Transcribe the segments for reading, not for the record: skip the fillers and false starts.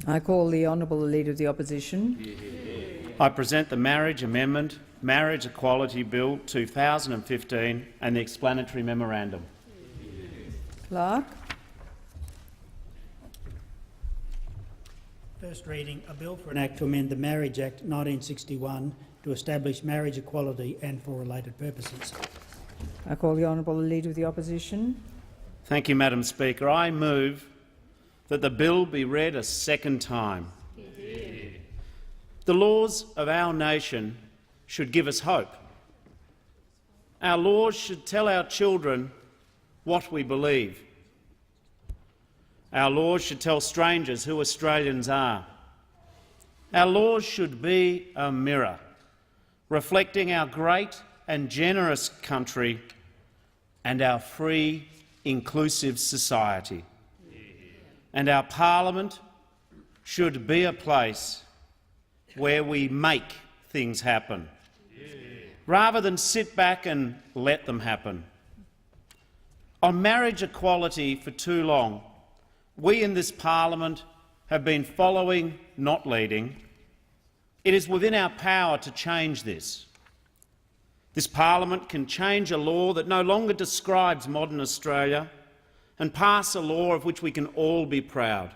I call the Honourable Leader of the Opposition. I present the Marriage Amendment, Marriage Equality Bill 2015 and the explanatory memorandum. Clerk. First reading, a bill for an act to amend the Marriage Act 1961 to establish marriage equality and for related purposes. I call the Honourable Leader of the Opposition. Thank you, Madam Speaker. I move that the bill be read a second time. The laws of our nation should give us hope. Our laws should tell our children what we believe. Our laws should tell strangers who Australians are. Our laws should be a mirror, reflecting our great and generous country and our free, inclusive society. And our parliament should be a place where we make things happen, rather than sit back and let them happen. On marriage equality for too long, we in this parliament have been following, not leading. It is within our power to change this. This parliament can change a law that no longer describes modern Australia and pass a law of which we can all be proud.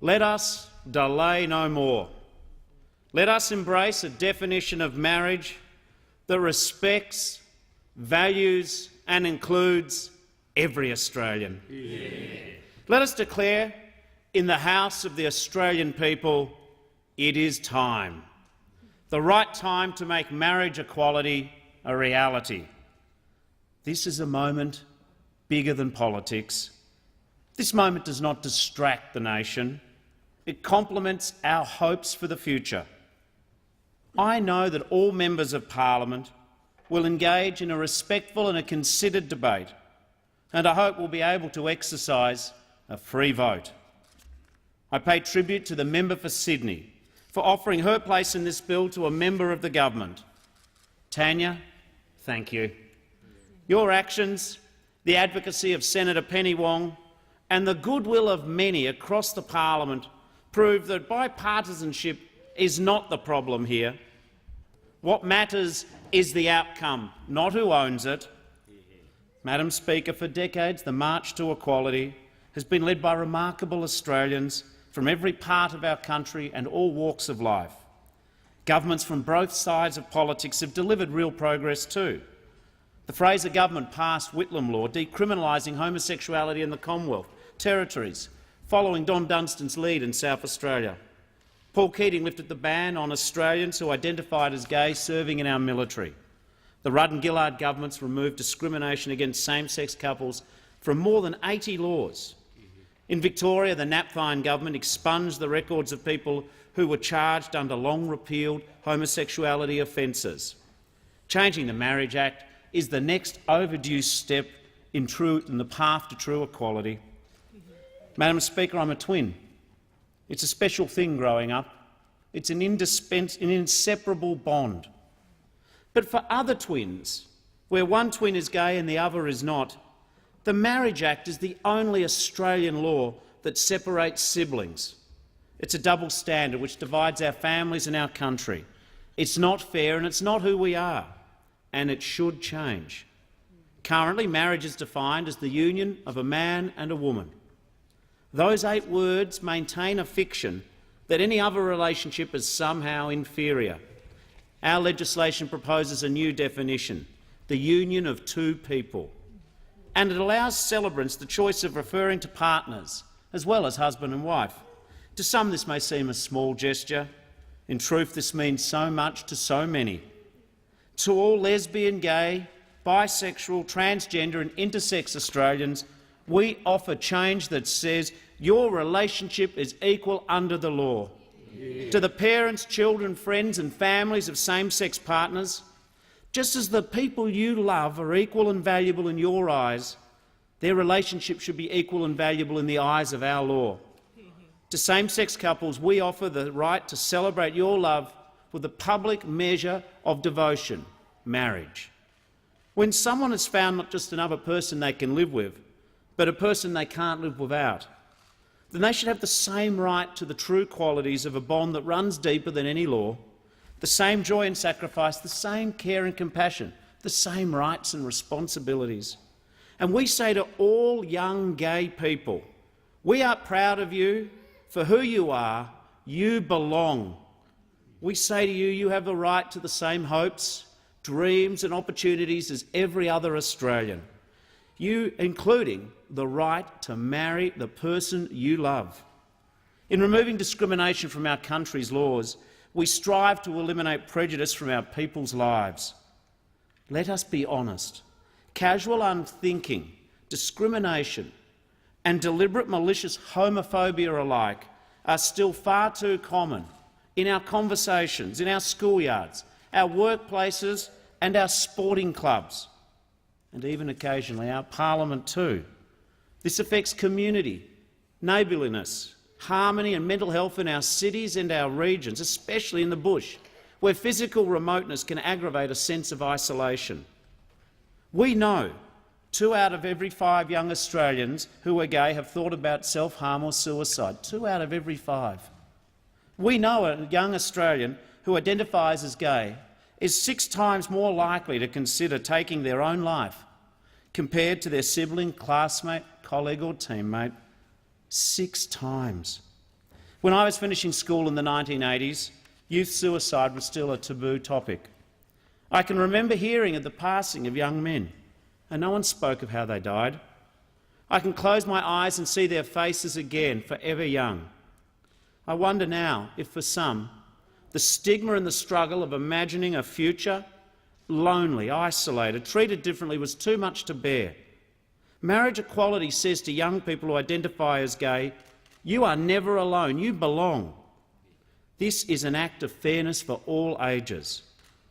Let us delay no more. Let us embrace a definition of marriage that respects, values and includes every Australian. Let us declare in the House of the Australian people, it is time. The right time to make marriage equality a reality. This is a moment bigger than politics. This moment does not distract the nation. It complements our hopes for the future. I know that all members of parliament will engage in a respectful and a considered debate, and I hope we'll be able to exercise a free vote. I pay tribute to the member for Sydney for offering her place in this bill to a member of the government. Tanya, thank you. Your actions, the advocacy of Senator Penny Wong and the goodwill of many across the parliament prove that bipartisanship is not the problem here. What matters is the outcome, not who owns it. Madam Speaker, for decades the march to equality has been led by remarkable Australians from every part of our country and all walks of life. Governments from both sides of politics have delivered real progress too. The Fraser government passed Whitlam Law, decriminalising homosexuality in the Commonwealth territories, following Don Dunstan's lead in South Australia. Paul Keating lifted the ban on Australians who identified as gay serving in our military. The Rudd and Gillard governments removed discrimination against same-sex couples from more than 80 laws. In Victoria, the Napthine government expunged the records of people who were charged under long-repealed homosexuality offences. Changing the Marriage Act is the next overdue step in the path to true equality. Madam Speaker, I'm a twin. It's a special thing growing up. It's an inseparable bond. But for other twins, where one twin is gay and the other is not, the Marriage Act is the only Australian law that separates siblings. It's a double standard which divides our families and our country. It's not fair and it's not who we are, and it should change. Currently, marriage is defined as the union of a man and a woman. Those 8 words maintain a fiction that any other relationship is somehow inferior. Our legislation proposes a new definition, the union of 2 people, and it allows celebrants the choice of referring to partners as well as husband and wife. To some this may seem a small gesture. In truth, this means so much to so many. To all lesbian, gay, bisexual, transgender and intersex Australians, we offer change that says your relationship is equal under the law. To the parents, children, friends and families of same-sex partners, just as the people you love are equal and valuable in your eyes, their relationship should be equal and valuable in the eyes of our law. To same-sex couples, we offer the right to celebrate your love with a public measure of devotion, marriage. When someone has found not just another person they can live with, but a person they can't live without, then they should have the same right to the true qualities of a bond that runs deeper than any law, the same joy and sacrifice, the same care and compassion, the same rights and responsibilities. And we say to all young gay people, we are proud of you for who you are. You belong. We say to you, you have the right to the same hopes, dreams and opportunities as every other Australian, including the right to marry the person you love. In removing discrimination from our country's laws, we strive to eliminate prejudice from our people's lives. Let us be honest. Casual unthinking, discrimination and deliberate malicious homophobia alike are still far too common in our conversations, in our schoolyards, our workplaces and our sporting clubs, and even occasionally our parliament too. This affects community, neighbourliness, harmony and mental health in our cities and our regions, especially in the bush, where physical remoteness can aggravate a sense of isolation. We know 2 out of every 5 young Australians who are gay have thought about self-harm or suicide. 2 out of every 5. We know a young Australian who identifies as gay is 6 times more likely to consider taking their own life compared to their sibling, classmate, colleague or teammate. 6 times. When I was finishing school in the 1980s, youth suicide was still a taboo topic. I can remember hearing of the passing of young men, and no one spoke of how they died. I can close my eyes and see their faces again, forever young. I wonder now if for some, the stigma and the struggle of imagining a future, lonely, isolated, treated differently was too much to bear. Marriage equality says to young people who identify as gay, you are never alone, you belong. This is an act of fairness for all ages.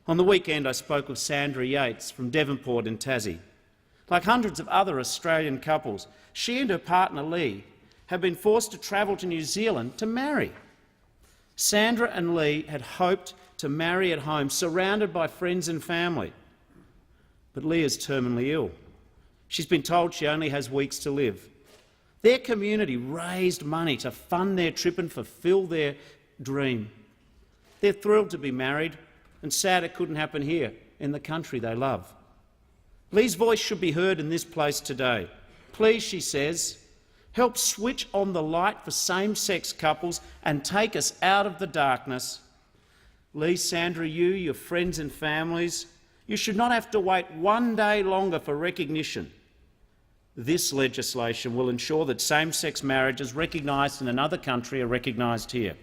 On the weekend I spoke with Sandra Yates from Devonport in Tassie. Like hundreds of other Australian couples, she and her partner Lee have been forced to travel to New Zealand to marry. Sandra and Lee had hoped to marry at home, surrounded by friends and family. But Lee is terminally ill. She's been told she only has weeks to live. Their community raised money to fund their trip and fulfil their dream. They're thrilled to be married and sad it couldn't happen here in the country they love. Lee's voice should be heard in this place today. Please, she says, help switch on the light for same-sex couples and take us out of the darkness. Lee, Sandra, your friends and families, you should not have to wait one day longer for recognition. This legislation will ensure that same-sex marriages recognised in another country are recognised here.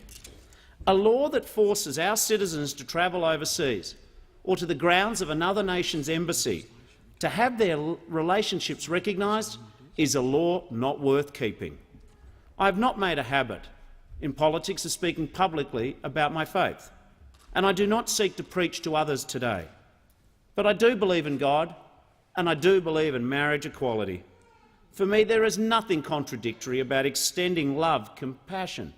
A law that forces our citizens to travel overseas or to the grounds of another nation's embassy to have their relationships recognised is a law not worth keeping. I have not made a habit in politics of speaking publicly about my faith, and I do not seek to preach to others today. But I do believe in God, and I do believe in marriage equality. For me, there is nothing contradictory about extending love, compassion,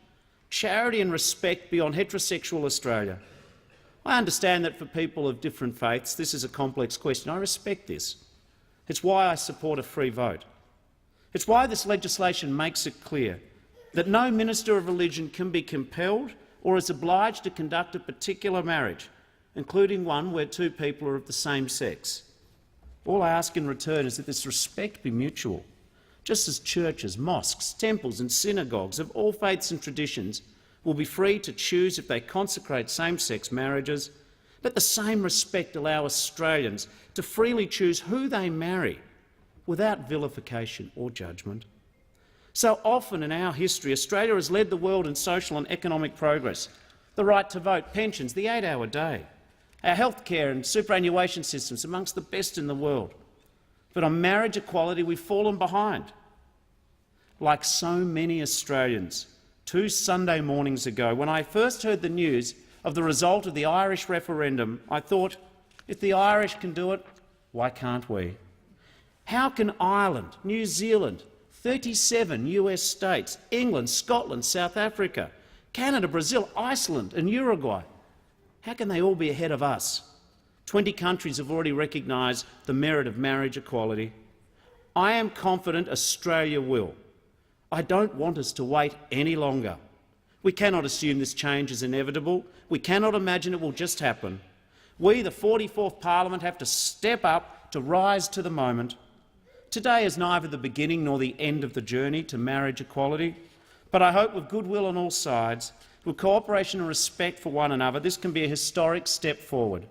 charity and respect beyond heterosexual Australia. I understand that for people of different faiths this is a complex question. I respect this. It's why I support a free vote. It's why this legislation makes it clear that no minister of religion can be compelled or is obliged to conduct a particular marriage, including one where 2 people are of the same sex. All I ask in return is that this respect be mutual. Just as churches, mosques, temples and synagogues of all faiths and traditions will be free to choose if they consecrate same-sex marriages, let the same respect allow Australians to freely choose who they marry without vilification or judgment. So often in our history, Australia has led the world in social and economic progress. The right to vote, pensions, the 8-hour day, our healthcare and superannuation systems amongst the best in the world. But on marriage equality we've fallen behind. Like so many Australians, 2 Sunday mornings ago, when I first heard the news of the result of the Irish referendum, I thought, if the Irish can do it, why can't we? How can Ireland, New Zealand, 37 US states, England, Scotland, South Africa, Canada, Brazil, Iceland and Uruguay, how can they all be ahead of us? 20 countries have already recognised the merit of marriage equality. I am confident Australia will. I don't want us to wait any longer. We cannot assume this change is inevitable. We cannot imagine it will just happen. We, the 44th Parliament, have to step up to rise to the moment. Today is neither the beginning nor the end of the journey to marriage equality, but I hope with goodwill on all sides, with cooperation and respect for one another, this can be a historic step forward.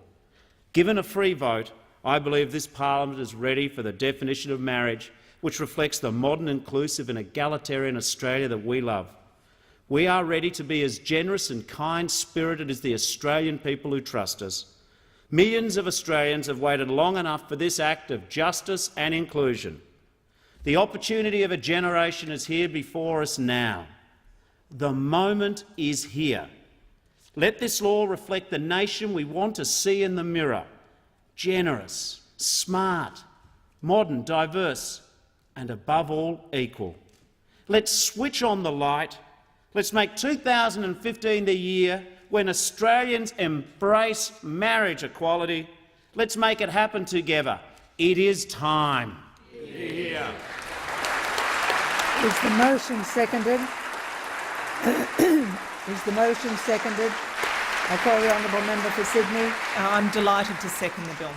Given a free vote, I believe this Parliament is ready for the definition of marriage which reflects the modern, inclusive and egalitarian Australia that we love. We are ready to be as generous and kind-spirited as the Australian people who trust us. Millions of Australians have waited long enough for this act of justice and inclusion. The opportunity of a generation is here before us now. The moment is here. Let this law reflect the nation we want to see in the mirror: generous, smart, modern, diverse, and above all, equal. Let's switch on the light. Let's make 2015 the year when Australians embrace marriage equality. Let's make it happen together. It is time. Yeah. Is the motion seconded? Is the motion seconded? I call the honourable member for Sydney. I'm delighted to second the bill.